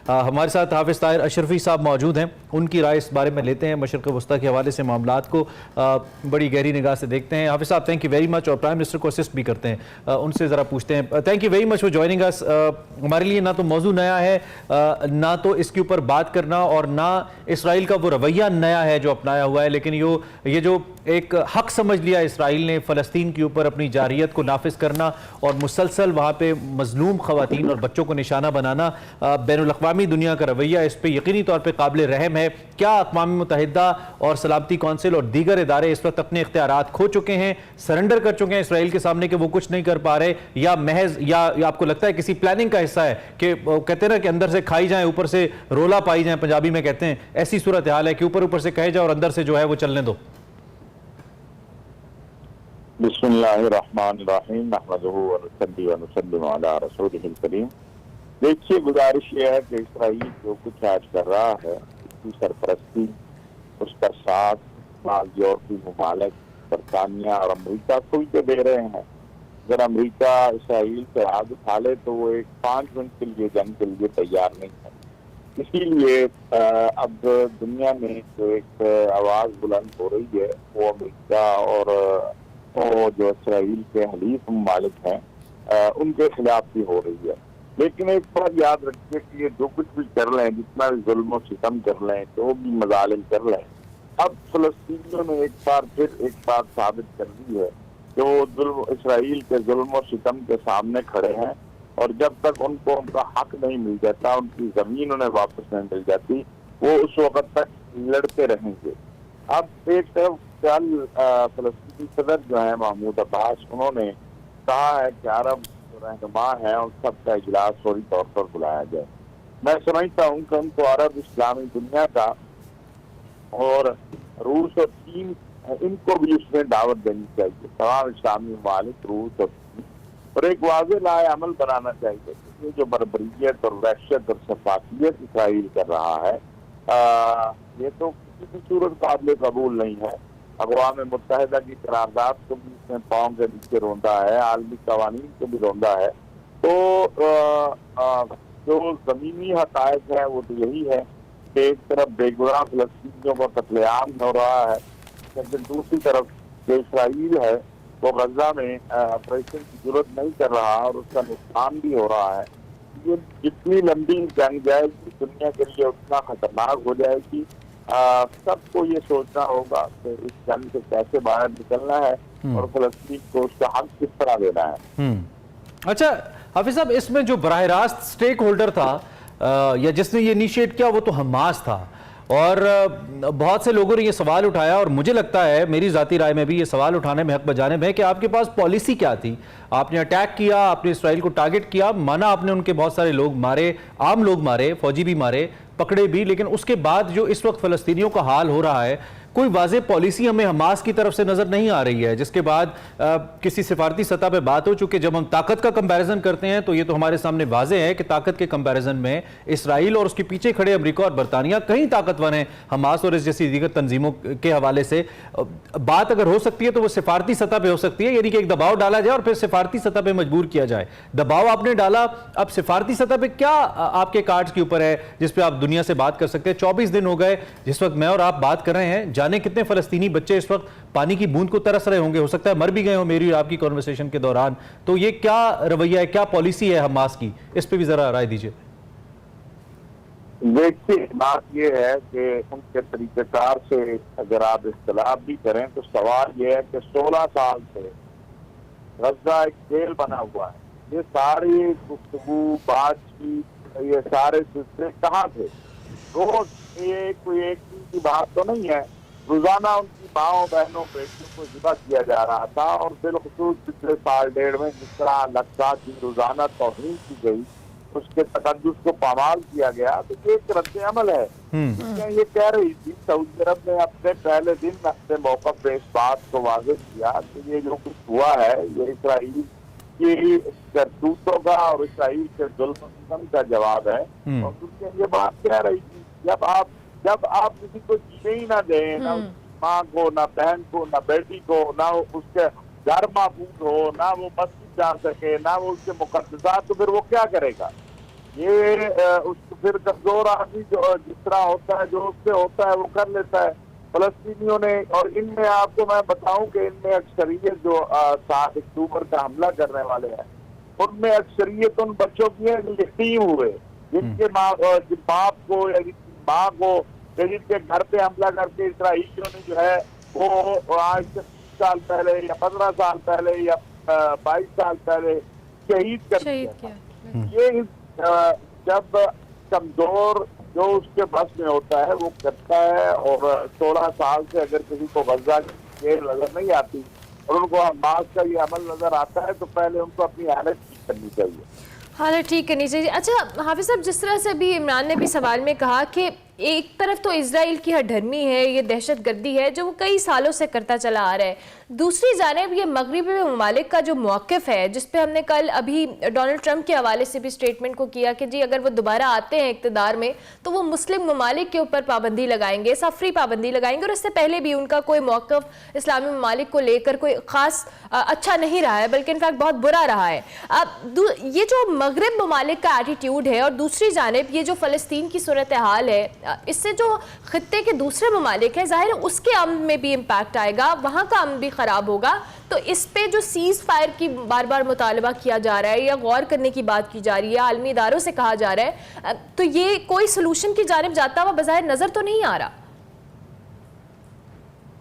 हमारे साथ हाफिज ताहिर अशरफी साहब मौजूद हैं, उनकी राय इस बारे में लेते हैं। मशरिक़ वस्ता के हवाले से मामलात को बड़ी गहरी निगाह से देखते हैं। हाफिज साहब, थैंक यू वेरी मच, और प्राइम मिनिस्टर को असिस्ट भी करते हैं, उनसे ज़रा पूछते हैं। Thank you very much for joining us. हमारे लिए ना तो मौजू नया है, ना तो इसके ऊपर बात करना, और ना इसराइल का वो रवैया नया है जो अपनाया हुआ है, लेकिन ये जो एक हक समझ लिया इसराइल ने फ़लस्तीन के ऊपर अपनी जारियत को नाफिज करना और मुसलसल वहाँ पे मजलूम ख़वातीन और बच्चों को निशाना बनाना, बैनुल-अक़वामी दुनिया का रवैया इस पर यकीनी तौर पर काबिल रहम है। क्या अक़वाम मुत्तहिदा और सलामती कौंसिल और दीगर इदारे इस वक्त अपने इख्तियारात खो चुके हैं, सरेंडर कर चुके हैं इसराइल के सामने कि वो कुछ नहीं कर पा रहे, या महज या आपको लगता है किसी प्लानिंग का हिस्सा है कि कहते हैं ना कि अंदर से खाई जाए ऊपर से रोला पाई जाए, पंजाबी में कहते हैं, ऐसी सूरत हाल है कि ऊपर ऊपर से कहे जाए और अंदर से जो है वो चलने दो? बिस्मिल्लाहिर्रहमानिर्रहीम, नहमदुहु व नुसल्ली व नुसल्लिमु अला रसूलिहिल करीम। देखिए, गुजारिश ये है कि इसराइल जो कुछ आज कर रहा है, उसकी सरपरस्ती, उसका साथ बाल यूरोपीय ममालिक, बरतानिया और अमरीका खुल के दे रहे हैं। अगर अमरीका इसराइल से आग उठा ले तो वो एक 5 मिनट के लिए जंग के लिए तैयार नहीं है। इसीलिए अब दुनिया में जो एक आवाज बुलंद हो रही है वो अमरीका और जो इसराइल के हलीफ ममालिक हैं उनके खिलाफ भी हो रही है। लेकिन एक बात याद रखिए कि ये जो कुछ भी कर लें, जितना भी जुल्म सितम कर लें, जो भी मजालिम कर लें, अब फलस्तीनियों ने एक बार फिर एक बात साबित कर दी है कि वो जुल्म इसराइल के जुल्म और सितम के सामने खड़े हैं, और जब तक उनको उनका हक नहीं मिल जाता, उनकी जमीन उन्हें वापस नहीं मिल जाती, वो उस वक्त तक लड़ते रहेंगे। अब एक तरफ कल फलस्तीनी सदर जो है महमूद अब्बास, उन्होंने कहा है कि अरब रहनुमा है उन सबका इजलास फौरी तौर पर बुलाया जाए। मैं समझता हूँ कि उनको अरब इस्लामी दुनिया का और रूस और चीन, इनको भी उसमें दावत देनी चाहिए, तमाम इस्लामी ममालिक, रूस और चीन, और एक वाज़ेह लाए अमल बनाना चाहिए। ये जो बर्बरियत और वहशत और सफाकियत इसराइल कर रहा है, ये तो किसी भी सूरत काबिल कबूल नहीं है। अक़वाम मुत्तहिदा की करारदाद को भी इसमें पाँव के नीचे रोंदा है, आलमी कवानीन को भी रोंदा है। तो जो ज़मीनी हक़ाइक़ है वो तो यही है कि एक तरफ बेगुनाह फ़लस्तीनियों का कत्लेआम हो रहा है, लेकिन दूसरी तरफ जो इसराइल है वो गज़ा में ऑपरेशन की जरूरत नहीं कर रहा और उसका नुकसान भी हो रहा है। ये जितनी लंबी जंग जाएगी दुनिया के लिए उतना खतरनाक हो जाएगी। सबको ये सोचना होगा कि इस जंग से कैसे बाहर निकलना है और फलस्तीन को उसका हक किस तरह देना है। अच्छा हाफिज साहब, इसमें जो बराह रास्त स्टेक होल्डर था या जिसने ये इनिशिएट किया वो तो हमास था, और बहुत से लोगों ने ये सवाल उठाया, और मुझे लगता है, मेरी ज़ाती राय में भी ये सवाल उठाने में हक बजाने में, कि आपके पास पॉलिसी क्या थी। आपने अटैक किया, आपने इसराइल को टारगेट किया, माना आपने उनके बहुत सारे लोग मारे, आम लोग मारे, फौजी भी मारे, पकड़े भी, लेकिन उसके बाद जो इस वक्त फ़लस्तीनियों का हाल हो रहा है, कोई वाज़ेह पॉलिसी हमें हमास की तरफ से नज़र नहीं आ रही है, जिसके बाद किसी सिफारती सतह पे बात हो चुकी है। जब हम ताकत का कंपैरिजन करते हैं तो ये तो हमारे सामने वाज़ेह है कि ताकत के कंपैरिजन में इसराइल और उसके पीछे खड़े अमेरिका और बरतानिया कहीं ताकतवर हैं हमास और इस जैसी दीगर तंजीमों के हवाले से। बात अगर हो सकती है तो वो सिफारती सतह पर हो सकती है, यानी कि एक दबाव डाला जाए और फिर सिफारती सतह पर मजबूर किया जाए। दबाव आपने डाला, अब सिफारती सतह पर क्या आपके कार्ड्स के ऊपर है जिस पर आप दुनिया से बात कर सकते हैं? 24 दिन हो गए जिस वक्त मैं और आप बात कर रहे हैं, जाने कितने फलस्तीनी बच्चे इस वक्त पानी की बूंद को तरस रहे होंगे, हो सकता है मर भी गए हो मेरी और आपकी कॉन्वर्सेशन के दौरान। तो ये क्या रवैया है, क्या पॉलिसी है हमास की, इस पे भी जरा राय दीजिए। देखिए, बात ये है कि उनके तरीकेकार से अगर आप इख्तिलाफ भी करें तो सवाल ये है कि 16 साल से गज़ा एक जेल बना हुआ है। ये सारी गुफ्तगू, बातचीत, ये सारे सिलसिले कहाँ थे? रोज ये कोई एक दिन की बात तो नहीं है, रोजाना उनकी माओ, बहनों, बेटियों को जिबा किया जा रहा था। और बिलखुसूस पिछले साल डेढ़ में जिस तरह अल-अक्सा की रोजाना तौहीन की गई, उसके तकद्दुस को पामाल किया गया, तो ये एक रद्द अमल है। ये कह रही थी सऊदी अरब ने अपने पहले दिन अपने मौक़िफ़ पे इस बात को वाज़ेह किया कि ये जो कुछ हुआ है ये इसराइल की करतूतों का और इसराइल के जुल्म का जवाब है। और दुनिया ये बात कह रही थी, जब आप किसी को जीने ही ना दें, ना माँ को, ना बहन को, ना बेटी को, ना उसके घर महफूज हो, ना वो मस्जिद जा सके, ना वो उसके मुकद्दसात, तो फिर वो क्या करेगा? ये उसको फिर कमजोर आदमी जो जिस तरह होता है, जो उससे होता है वो कर लेता है। फलस्तीनियों ने, और इनमें आपको मैं बताऊं कि इनमें अक्सरियत जो 7 अक्टूबर का हमला करने वाले हैं, उनमें अक्सरियत उन बच्चों की है जो यतीम हुए, जिनके बाप को या जिनकी माँ को या जिनके घर पे हमला करके इसराइलियों ने जो है वो आज से 30 साल पहले या 15 साल पहले या 22 साल पहले शहीद कर दिया। ये जब कमजोर जो उसके बस में होता है वो करता है, और 16 साल से अगर किसी को गजा की जेल नजर नहीं आती और उनको हमास का ये अमल नजर आता है, तो पहले उनको अपनी हालत ठीक करनी चाहिए। हालत ठीक करनी चाहिए। अच्छा हाफिज साहब, जिस तरह से अभी इमरान ने भी सवाल में कहा कि एक तरफ तो इजराइल की हठधर्मी है, ये दहशतगर्दी है जो वो कई सालों से करता चला आ रहा है, दूसरी जानिब ये मगरबी ममालिक का जो मौक़िफ़ है, जिस पे हमने कल अभी डोनाल्ड ट्रंप के हवाले से भी स्टेटमेंट को किया कि जी अगर वो दोबारा आते हैं इक़्तिदार में तो वो मुस्लिम ममालिक के ऊपर पाबंदी लगाएंगे, सफरी पाबंदी लगाएंगे, और इससे पहले भी उनका कोई मौक़िफ़ इस्लामी ममालिक को लेकर कोई ख़ास अच्छा नहीं रहा है, बल्कि इनफैक्ट बहुत बुरा रहा है। अब ये जो मगरब ममालिक का एटीट्यूड है और दूसरी जानिब ये जो फ़लस्तीन की सूरत हाल है, इससे जो खित्ते के दूसरे ममालिक हैं ज़ाहिर है उसके अमन में भी इम्पैक्ट आएगा, वहाँ का अमन भी ख़राब होगा। तो इस पे जो सीज़ फायर की बार बार मुतालबा किया जा रहा है या गौर करने की बात की जा रही है, आलमी इदारों से कहा जा रहा है, तो ये कोई सोल्यूशन की जानिब जाता हुआ बज़ाहिर नज़र तो नहीं आ रहा।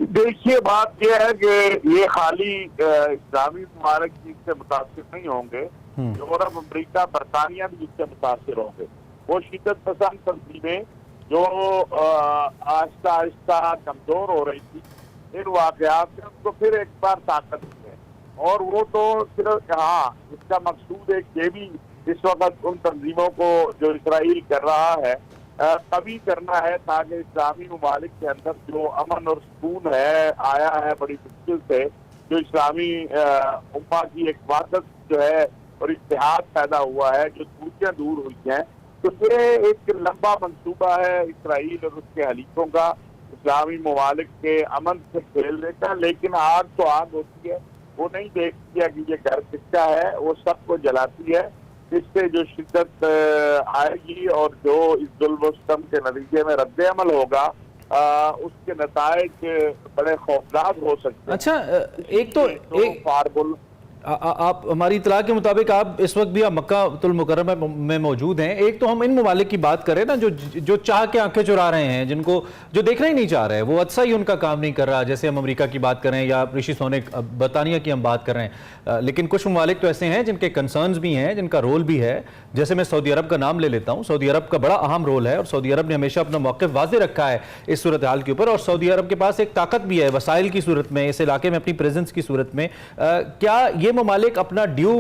देखिए, बात यह है कि ये खाली इस्लामी ममालिक इससे मुतासिर नहीं होंगे, यूरोप, अमरीका, बरतानिया भी इससे मुतासिर होंगे। वो शिद्दत पसंद तंजीमें जो आहिस्ता आहिस्ता कमजोर हो रही थी इन वाकयात में, उनको फिर एक बार ताकत दी है। और वो तो सिर्फ इसका मकसूद है कि भी इस वक्त उन तंजीमों को जो इसराइल कर रहा है तभी करना है ताकि इस्लामी ममालिक के अंदर जो अमन और सुकून है आया है बड़ी मुश्किल से, जो इस्लामी उम्मा की एक वादत जो है और इत्तेहाद पैदा हुआ है, जो दूरियां दूर हुई हैं, तो ये एक लंबा मंसूबा है इसराइल और उसके हलीफों का इस्लामी ममालिक के अमन से खेलने का। लेकिन आग तो आग होती है, वो नहीं देखती है कि ये घर किसका है, वो सबको जलाती है। इससे जो शिद्दत आएगी और जो इस जुल्म व सितम के नतीजे में रद्द अमल होगा उसके नताइज बड़े खौफनाक हो सकते हैं। अच्छा, एक तो फारबुल आप हमारी इतला के मुताबिक आप इस वक्त भी आप मक्का मुकर्रमा में मौजूद हैं। एक तो हम इन ममालिक की बात करें ना जो चाह के आंखें चुरा रहे हैं, जिनको जो देखना ही नहीं चाह रहे हैं, वो अच्छा ही उनका काम नहीं कर रहा। जैसे हम अमेरिका की बात करें या ऋषि सोनक बरतानिया की हम बात कर रहे हैं, लेकिन कुछ ममालिक तो ऐसे हैं जिनके कंसर्न्स भी हैं, जिनका रोल भी है। जैसे मैं सऊदी अरब का नाम ले लेता हूँ। सऊदी अरब का बड़ा अहम रोल है और सऊदी अरब ने हमेशा अपना मौक़िफ़ वाज़े रखा है इस सूरत हाल के ऊपर, और सऊदी अरब के पास एक ताकत भी है वसाइल की सूरत में, इस इलाके में अपनी प्रेजेंस की सूरत में। क्या ये ममालिक अपना ड्यू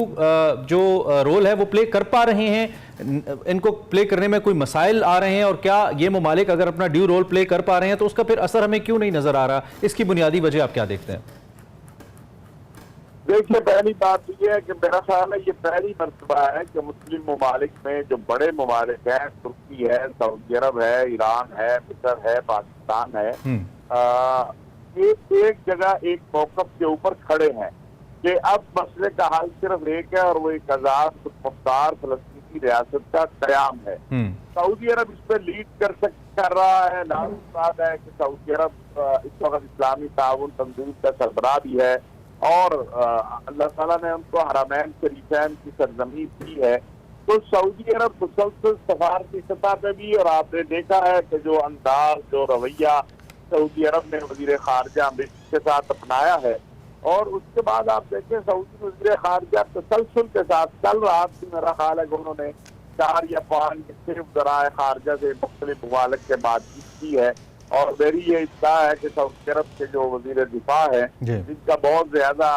जो रोल है वो प्ले कर पा रहे हैं? इनको प्ले करने में कोई मसाइल आ रहे हैं? और क्या ये ममालिक अगर अपना ड्यू रोल प्ले कर पा रहे हैं तो उसका फिर असर हमें क्यों नहीं नजर आ रहा? इसकी बुनियादी वजह आप क्या देखते हैं? देखिए, पहली बात यह है कि मेरा ख्याल है ये पहली मर्तबा है कि मुस्लिम ममालिक में जो बड़े ममालिक हैं, तुर्की है, सऊदी अरब है, ईरान है, मिस्र है, पाकिस्तान है, ये एक जगह एक मौक़िफ़ के ऊपर खड़े हैं कि अब मसले का हल सिर्फ एक है और वो एक आजाद मुख्तार फलस्तीनी रियासत का कयाम है। सऊदी अरब इस पर लीड कर रहा है। लाज़िम बात है कि सऊदी अरब इस वक्त इस्लामी ताउन तंजीम का सरबराह भी है और अल्लाह ताला ने उनको हरमैन शरीफैन की सरजमीन दी है। तो सऊदी अरब मुसलसल सफारती सतह पे भी, और आपने देखा है कि जो अंदाज, जो रवैया सऊदी अरब ने वज़ीर ख़ारिजा अमरीका के साथ अपनाया है, और उसके बाद आप देखें सऊदी वज़ीर ख़ारिजा तसलसल के साथ कल रात भी मेरा ख्याल है कि उन्होंने 4 या 5 सिर्फ ज़राए ख़ारिजा से मुख्तलिफ ममालिक के बातचीत की है। और मेरी ये इत्तला है कि सऊदी अरब के जो वज़ीर दिफा है, जिनका बहुत ज्यादा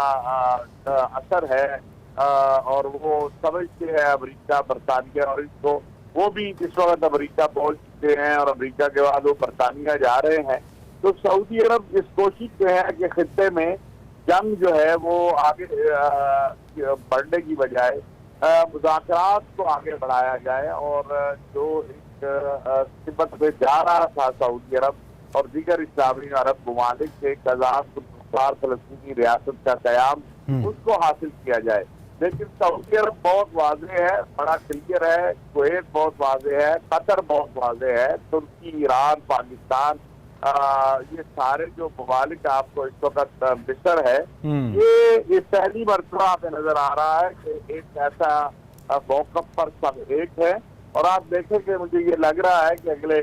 असर है और वो समझते हैं अमरीका, बरतानिया, और इनको वो भी इस वक्त अमरीका पहुंच चुके हैं और अमरीका के बाद वो बरतानिया जा रहे हैं। तो सऊदी अरब इस कोशिश में है कि खित्ते में जंग जो है वो आगे बढ़ने की बजाय मुज़ाकरात को आगे बढ़ाया जाए, और जो एक सिमत में जा रहा था सऊदी अरब और दीगर इस्लामी अरब ममालिक से एक आजाद मुख्तार फलस्तीनी रियासत का कयाम, उसको हासिल किया जाए। लेकिन सऊदी अरब बहुत वाज़ेह है, बड़ा क्लियर है, कुवैत बहुत वाज़ेह है, कतर बहुत वाज़ेह है, तुर्की, ईरान, पाकिस्तान, ये सारे जो ममालिक आपको इस वक्त मिस्र है, ये पहली मरतबा हमें नजर आ रहा है कि एक ऐसा मौकफ पर सब एक है। और आप देखेंगे, मुझे ये लग रहा है कि अगले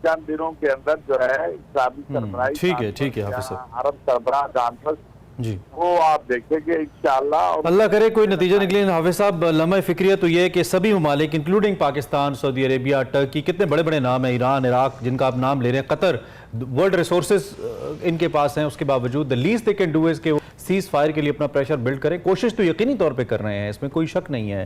चंद दिनों के अंदर जो है इस्लामी सरबराही ठीक है हाफिज साहब अरब सरबराह कॉन्फ्रेंस जी, वो आप देखेंगे इंशाअल्लाह। और अल्लाह करे कोई नतीजा निकले। हाफिज साहब, लम्हा फिक्रिया तो ये है कि सभी ममालिक including Pakistan, Saudi Arabia, Turkey, कितने बड़े बड़े नाम हैं, ईरान, इराक, जिनका आप नाम ले रहे हैं, कतर, वर्ल्ड रिसोर्सेज इनके पास हैं, उसके बावजूद the least they can do is के सीज फायर के लिए अपना प्रेशर बिल्ड करें। कोशिश तो यकीनी तौर पे कर रहे हैं, इसमें कोई शक नहीं है।